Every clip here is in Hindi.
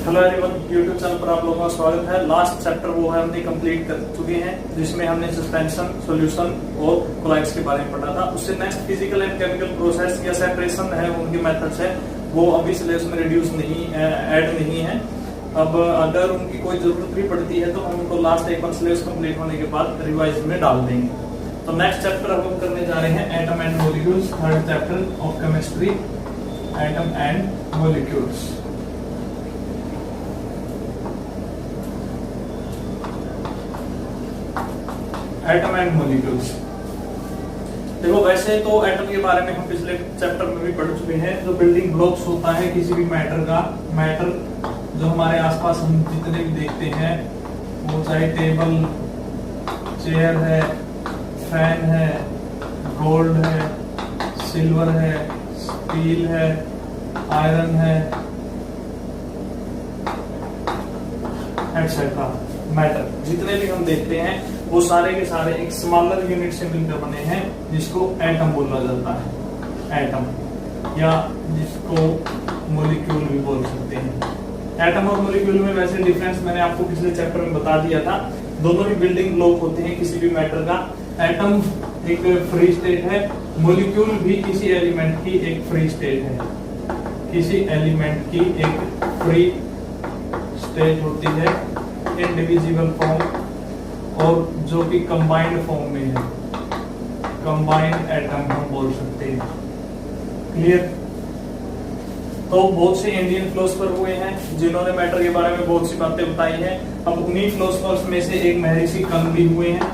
हेलो एवरीवन, यूट्यूब चैनल पर आप लोगों का स्वागत है। लास्ट चैप्टर वो है हमने कंप्लीट कर चुके हैं, जिसमें हमने सस्पेंशन, सॉल्यूशन और कोलॉइड्स के बारे में पढ़ा था। उससे next physical and chemical process या सेपरेशन है, उनके मेथड्स है, वो अभी सिलेबस में रिड्यूस नहीं ऐड नहीं है। अब अगर उनकी कोई जरूरत भी पड़ती है तो हम उनको लास्ट एक बार सिलेबस कंप्लीट होने के बाद रिवाइज में डाल देंगे। तो नेक्स्ट चैप्टर अब हम करने जा रहे हैं atom and molecules, third chapter of chemistry, atom and molecules. Atom and molecules. देखो, वैसे तो एटम के बारे में हम पिछले चैप्टर में भी पढ़ चुके हैं। जो बिल्डिंग ब्लॉक्स होता है किसी भी मैटर का, मैटर जो हमारे आसपास हम जितने भी देखते हैं, वो चाहे टेबल, चेयर है, फैन है, गोल्ड है, सिल्वर है, स्टील है, आयरन है, एटसेट्रा, मैटर जितने भी हम देखते हैं वो सारे के सारे एक स्मॉलर यूनिट से मिलकर बने हैं, जिसको एटम बोला जाता है। एटम या जिसको मॉलिक्यूल भी बोल सकते हैं। एटम और मॉलिक्यूल में वैसे डिफरेंस मैंने आपको पिछले चैप्टर में बता दिया था। दोनों ही बिल्डिंग ब्लॉक होते हैं किसी भी मैटर का। एटम एक फ्री स्टेट है, मॉलिक्यूल भी किसी एलिमेंट की एक फ्री स्टेट है। किसी एलिमेंट की एक फ्री स्टेट होती है, इंडिविजुअल फॉर्म, और जो कि कंबाइंड फॉर्म में है, कंबाइंड एटम हम बोल सकते हैं। क्लियर? तो बहुत से इंडियन फिलोसोफर हुए हैं जिन्होंने मैटर के बारे में बहुत सी बातें बताई हैं। अब उन्हीं फिलोसोफर्स में से एक महर्षि कंग भी हुए हैं,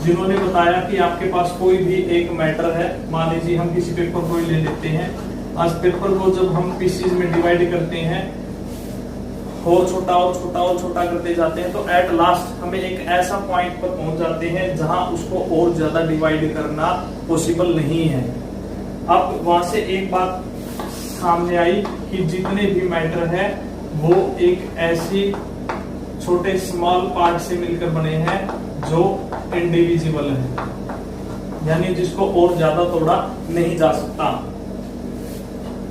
जिन्होंने बताया कि आपके पास कोई भी एक मैटर है। मान लीजिए हम किसी पेपर को ले लेते हैं। आज पेपर को जब हम पीसीज में डिवाइड करते हैं, और छोटा और छोटा और छोटा करते जाते हैं, तो एट लास्ट हमें एक ऐसा पॉइंट पर पहुंच जाते हैं जहां उसको और ज्यादा डिवाइड करना पॉसिबल नहीं है। अब वहां से एक बात सामने आई कि जितने भी मैटर है वो एक ऐसी छोटे स्मॉल पार्ट से मिलकर बने हैं जो इंडिविजुअल है, यानी जिसको और ज्यादा तोड़ा नहीं जा सकता,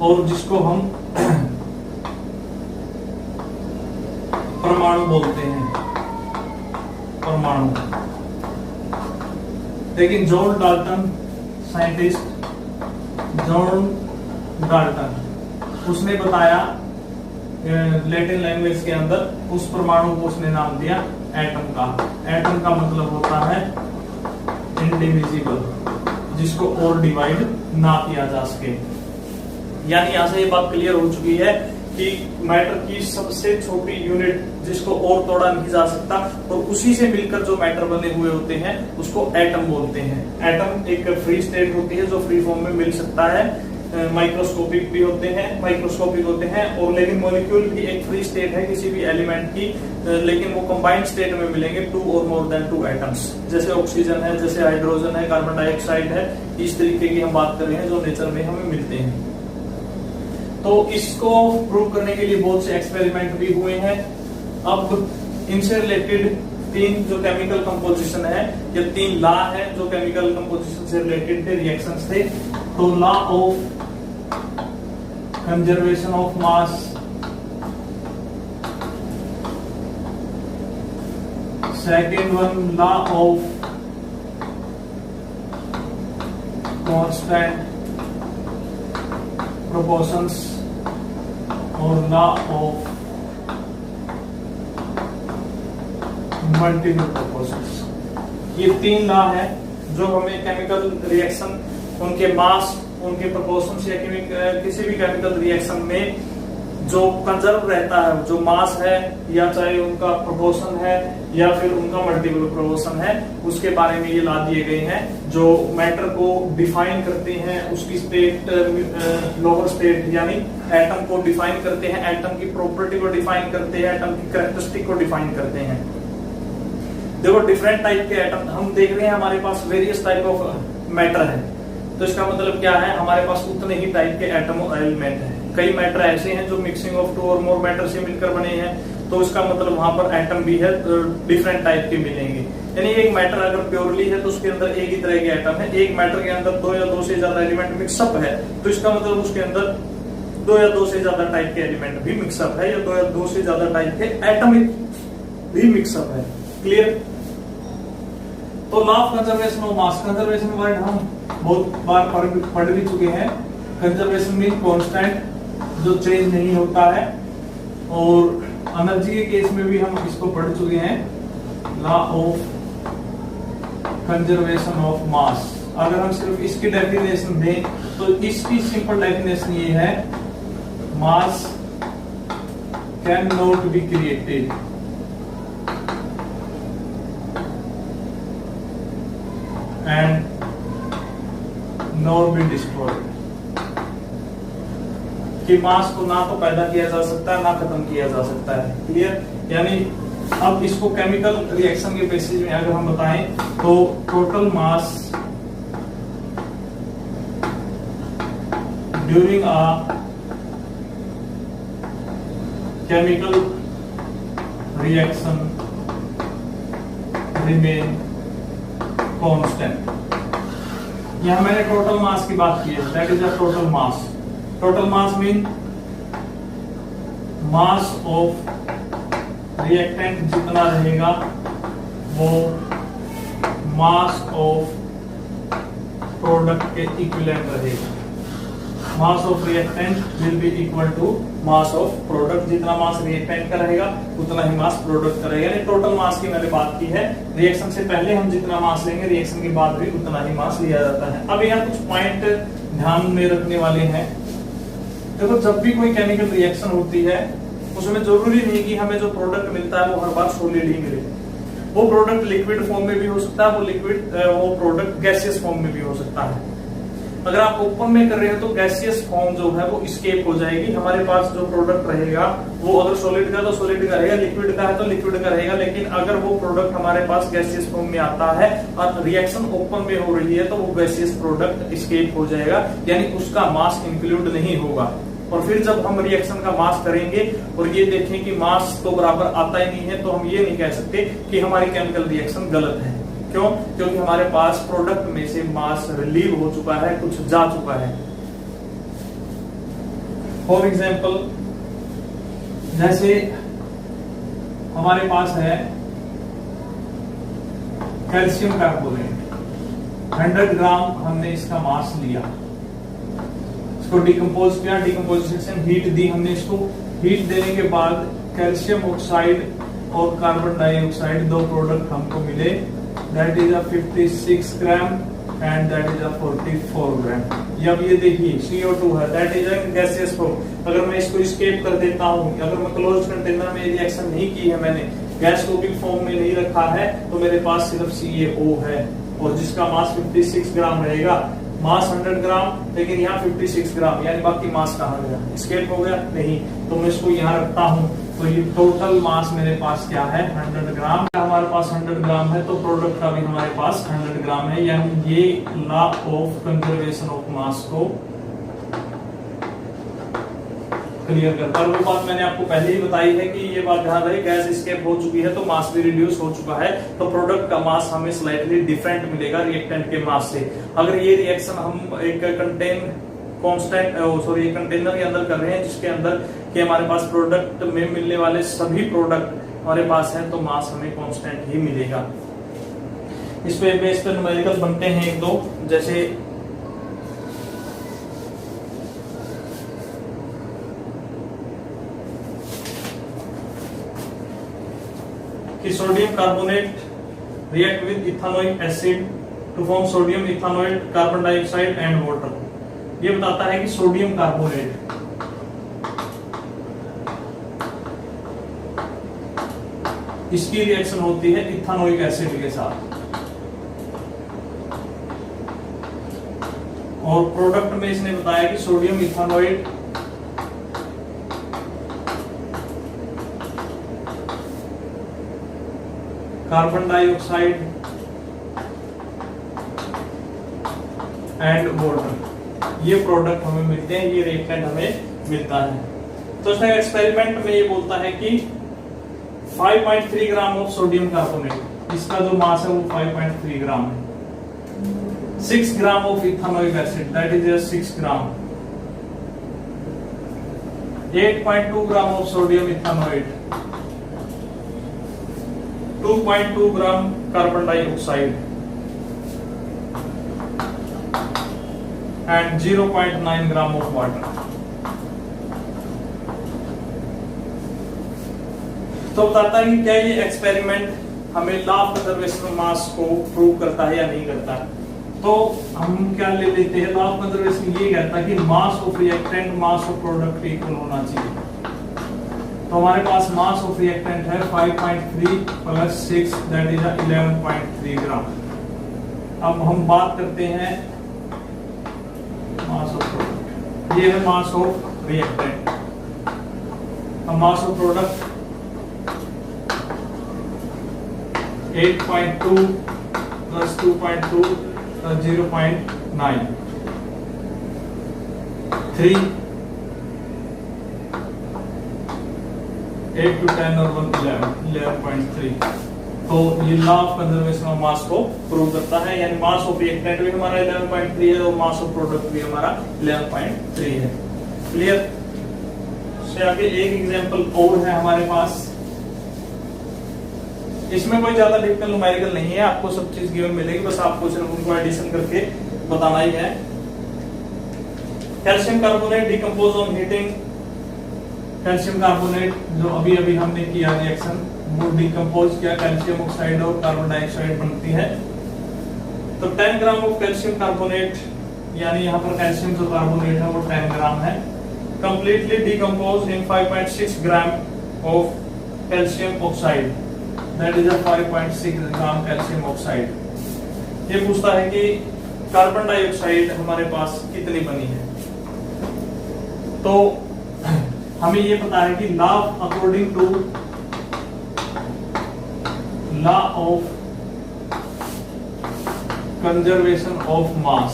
और जिसको हम परमाणु बोलते हैं। परमाणु। लेकिन John Dalton, scientist John Dalton, उसने बताया लैटिन लैंग्वेज के अंदर उस परमाणु को उसने नाम दिया एटम का। एटम का मतलब होता है इंडिविजिबल, जिसको और डिवाइड ना किया जा सके। यानी यहां से ये बात क्लियर हो चुकी है कि मैटर की सबसे छोटी यूनिट जिसको और तोड़ा नहीं जा सकता, और उसी से मिलकर जो मैटर बने हुए होते हैं उसको एटम बोलते हैं। एटम एक फ्री स्टेट होती है जो फ्री फॉर्म में मिल सकता है। माइक्रोस्कोपिक भी होते हैं, माइक्रोस्कोपिक होते हैं, और लेकिन मॉलिक्यूल भी एक फ्री स्टेट है किसी भी एलिमेंट की, लेकिन वो कंबाइंड स्टेट में मिलेंगे, 2 और मोर देन 2 एटम्स। जैसे ऑक्सीजन है, जैसे हाइड्रोजन है, कार्बन डाइऑक्साइड है, इस तरीके की हम बात कर रहे हैं जो नेचर में हमें मिलते हैं। तो इसको प्रूव करने के लिए बहुत से एक्सपेरिमेंट भी हुए हैं। अब इनसे रिलेटेड 3 जो केमिकल कंपोजिशन है, या 3 लॉ है जो केमिकल कंपोजिशन से रिलेटेड थे, रिएक्शंस थे। तो law of conservation of mass, second one law of constant proportions, और लॉ ऑफ मल्टीपल प्रोपोर्शंस। ये 3 लॉ है जो हमें केमिकल रिएक्शन, उनके मास, उनके प्रोपोर्शंस, या किसी भी केमिकल रिएक्शन में जो कंजर्व रहता है, जो मास है, या चाहे उनका प्रोपोर्शन है, या फिर उनका मल्टीपल प्रोपोर्शन है, उसके बारे में ये ला दिए गए हैं, जो मैटर को डिफाइन करते हैं। उसकी स्टेट, लोअर स्टेट, यानी एटम को डिफाइन करते हैं, एटम की प्रॉपर्टी को डिफाइन करते हैं, एटम की कैरेक्टरिस्टिक को डिफाइन करते हैं। देखो, डिफरेंट टाइप के एटम हम देख रहे हैं, हमारे पास वेरियस टाइप ऑफ मैटर है। तो इसका मतलब क्या है, हमारे पास उतने ही टाइप के एटम और एलिमेंट है। कई मैटर ऐसे हैं जो मिक्सिंग ऑफ 2 और मोर मैटर से मिलकर बने हैं, तो इसका मतलब वहां पर एटम भी है, डिफरेंट टाइप के मिलेंगे। यानी एक मैटर अगर प्योरली है तो उसके अंदर एक ही तरह के एटम है। एक मैटर के अंदर 2 या 2 से ज्यादा एलिमेंट मिक्सअप है तो इसका मतलब उसके अंदर दो या दो से ज्यादा टाइप के एलिमेंट भी मिक्सअप है, या दो या दो से ज्यादा टाइप के एटॉमिक भी मिक्सअप है। क्लियर? तो law of conservation of mass, conservation word हम बहुत बार पढ़ भी चुके हैं। कंजर्वेशन मीन कांस्टेंट, जो चेंज नहीं होता है, और एनर्जी के केस में भी हम इसको पढ़ चुके हैं, लॉ ऑफ कंजर्वेशन ऑफ मास। अगर हम सिर्फ इसकी डेफिनेशन दें तो इसकी सिंपल डेफिनेशन ये है, मास can not be created and not be destroyed, कि मास को ना तो पैदा किया जा सकता है ना खत्म किया जा सकता है। क्लियर? यानी अब इसको केमिकल रिएक्शन के बेसिस में अगर हम बताएं तो total mass during a chemical reaction remain constant. यहां मैंने टोटल मास की बात की है, that is a total mass. Total mass mean mass of reactant जितना रहेगा वो मास ऑफ प्रोडक्ट के इक्विवेलेंट रहेगा। Mass of reactant will be equal to mass of product. जितना मास रिएक्टेंट का रहेगा उतना ही मास प्रोडक्ट का रहेगा। यानी टोटल मास की मैंने बात की है। रिएक्शन से पहले हम जितना मास लेंगे, रिएक्शन के बाद भी उतना ही मास लिया जाता है। अब यहाँ कुछ पॉइंट ध्यान में रखने वाले हैं। देखो, जब भी कोई केमिकल रिएक्शन होती है उसमें जरूरी नहीं कि हमें जो प्रोडक्ट मिलता है वो हर बार सॉलिड ही मिले। वो प्रोडक्ट लिक्विड फॉर्म में भी हो सकता है, वो प्रोडक्ट गैसियस फॉर्म में भी हो सकता है। अगर आप ओपन में कर रहे हो तो गैसियस फॉर्म जो है वो स्केप हो जाएगी। हमारे पास जो प्रोडक्ट रहेगा वो अगर सॉलिड का तो सॉलिड का रहेगा, लिक्विड का है तो लिक्विड का रहेगा। लेकिन अगर वो प्रोडक्ट हमारे पास गैसियस फॉर्म में आता है और रिएक्शन ओपन में हो रही है तो वो गैसियस प्रोडक्ट स्केप हो जाएगा, यानी उसका मास इंक्लूड नहीं होगा। और फिर जब हम रिएक्शन का मास करेंगे और ये देखें कि मास तो बराबर आता ही नहीं है, तो हम ये नहीं कह सकते कि हमारी केमिकल रिएक्शन गलत है। क्यों? क्योंकि हमारे पास प्रोडक्ट में से मास रिलीव हो चुका है, कुछ जा चुका है। फॉर एग्जाम्पल, जैसे हमारे पास है कैल्शियम कार्बोनेट, 100 ग्राम हमने इसका मास लिया, इसको डिकम्पोज किया, डिकम्पोजिशन हीट दी हमने इसको। हीट देने के बाद कैल्शियम ऑक्साइड और कार्बन डाइऑक्साइड दो प्रोडक्ट हमको मिले, that is a 56 gram and that is अ 44 ग्राम। अब ये देखिए CO2 है, that is a gaseous form. अगर मैं इसको स्केप कर देता हूं, अगर मैं क्लोज कंटेनर में रिएक्शन नहीं की है, मैंने गैस को भी फॉर्म में नहीं रखा है, तो मेरे पास सिर्फ CaO है और जिसका मास 56 ग्राम रहेगा। मास 100 ग्राम, लेकिन यहाँ 56 ग्राम, यानी बाकी मास कहाँ गया? स्केप हो गया? नहीं। तो मैं इसको यहाँ रखता हूँ, तो ये टोटल मास मेरे पास क्या है? 100 ग्राम। हमारे पास 100 ग्राम है तो प्रोडक्ट का भी हमारे पास 100 ग्राम है। यानी ये लॉ ऑफ कंजर्वेशन ऑफ मास को क्लियर करता है। वो बात मैंने आपको पहले ही बताई है कि ये बात ध्यान रहे, गैस स्केप हो चुकी है तो मास भी रिड्यूस हो चुका है, तो प्रोडक्ट का मास हमें स्लाइटली डिफरेंट मिलेगा रिएक्टेंट के मास से। अगर ये रिएक्शन हम एक कंटेनर के अंदर कर रहे हैं जिसके अंदर कि हमारे पास प्रोडक्ट में मिलने वाले सभी प्रोडक्ट हमारे पास है, तो मास हमें कांस्टेंट ही मिलेगा। इस पे बेस पे न्यूमेरिकल बनते हैं एक दो, जैसे कि sodium carbonate react with ethanoic acid to form sodium ethanoate carbon dioxide and water. ये बताता है कि सोडियम कार्बोनेट इसकी रिएक्शन होती है इथेनोइक एसिड के साथ, और प्रोडक्ट में इसने बताया कि sodium ethanoate carbon dioxide and water, ये प्रोडक्ट हमें मिलते हैं, ये रिएक्टेंट हमें मिलता है। तो इसका एक्सपेरिमेंट में ये बोलता है कि 5.3 ग्राम ऑफ सोडियम कार्बोनेट, इसका जो मास है वो 5.3 ग्राम है। 6 gram of ethanoic acid, that is 6 gram. 8.2 gram of sodium ethanoid, 2.2 gram carbon dioxide and 0.9 gram of water. तो बताता है कि क्या ये एक्सपेरिमेंट हमें लॉ ऑफ कंजर्वेशन ऑफ मास को प्रूव करता है या नहीं करता। तो हम क्या ले लेते हैं, लॉ ऑफ कंजर्वेशन ये कहता है कि mass of reactant mass of product equal होना चाहिए। तो हमारे पास मास ऑफ रिएक्टेंट है 5.3 प्लस 6 दैट इज 11.3 ग्राम। अब हम बात करते हैं मास ऑफ प्रोडक्ट, ये है मास ऑफ रिएक्टेंट। अब मास of product 8.2 plus 2.2 plus 0.9 3 8 to 10 और 11.3। तो ये लॉ ऑफ कंजर्वेशन ऑफ मास को प्रूव करता है, यानी मास ऑफ रिएक्टेंट भी हमारा 11.3 है और मास ऑफ प्रोडक्ट भी हमारा 11.3 है। क्लियर? से आगे एक एग्जांपल और है हमारे पास, इसमें कोई ज्यादा डिफिकल्ट न्यूमेरिकल नहीं है, आपको सब चीज गिवन मिलेगी, बस आपको सिर्फ उनको एडिशन करके बताना ही है। Calcium carbonate decompose on heating, calcium carbonate जो अभी अभी हमने किया रिएक्शन, वो डिकम्पोज किया, कैल्शियम ऑक्साइड और कार्बन डाइऑक्साइड बनती है। तो 10 ग्राम ऑफ कैल्शियम कार्बोनेट, यानी यहाँ पर कैल्शियम जो कार्बोनेट है वो 10 ग्राम है, completely decompose in 5.6 gram of calcium oxide, that is 5.6 gram calcium oxide. ये पूछता है कि कार्बन डाइऑक्साइड हमारे पास कितनी बनी है। तो हमें ये पता है कि law according to law of conservation of mass,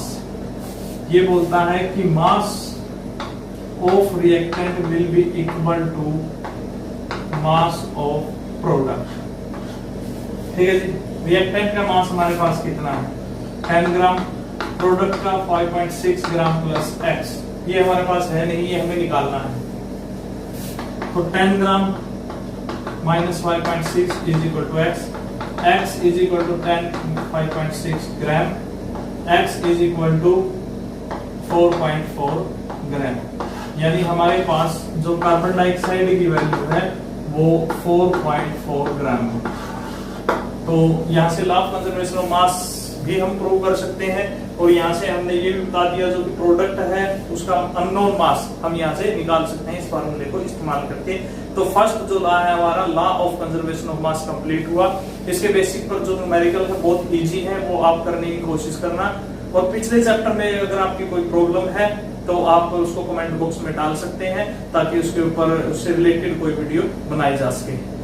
ये बोलता है कि mass of reactant will be equal to mass of product. ठीक है जी, रिएक्टेंट का मास हमारे पास कितना है 10 ग्राम, प्रोडक्ट का 5.6 ग्राम प्लस x, ये हमारे पास है नहीं, ये हमें निकालना है। तो 10 gram minus 5.6 is equal to x is equal to 5.6 gram, x is equal to 4.4 gram, यानी हमारे पास जो कार्बन डाइऑक्साइड की वैल्यू है वो 4.4 ग्राम है। तो यहाँ से लॉ ऑफ कंजर्वेशन ऑफ मास भी हम प्रूव कर सकते हैं, और यहाँ से हमने ये भी बता दिया जो कि प्रोडक्ट है उसका अननोन मास हम यहाँ से निकाल सकते हैं इस फॉर्मूले को इस्तेमाल करके। तो फर्स्ट जो लॉ है हमारा law of conservation of mass complete हुआ। इसके बेसिक पर जो न्यूमेरिकल है बहुत इजी है, वो आप करने की कोशिश करना। और पिछले चैप्टर में अगर आपकी कोई प्रॉब्लम है तो आप उसको कमेंट बॉक्स में डाल सकते हैं, ताकि उसके ऊपर उससे रिलेटेड कोई वीडियो बनाई जा सके।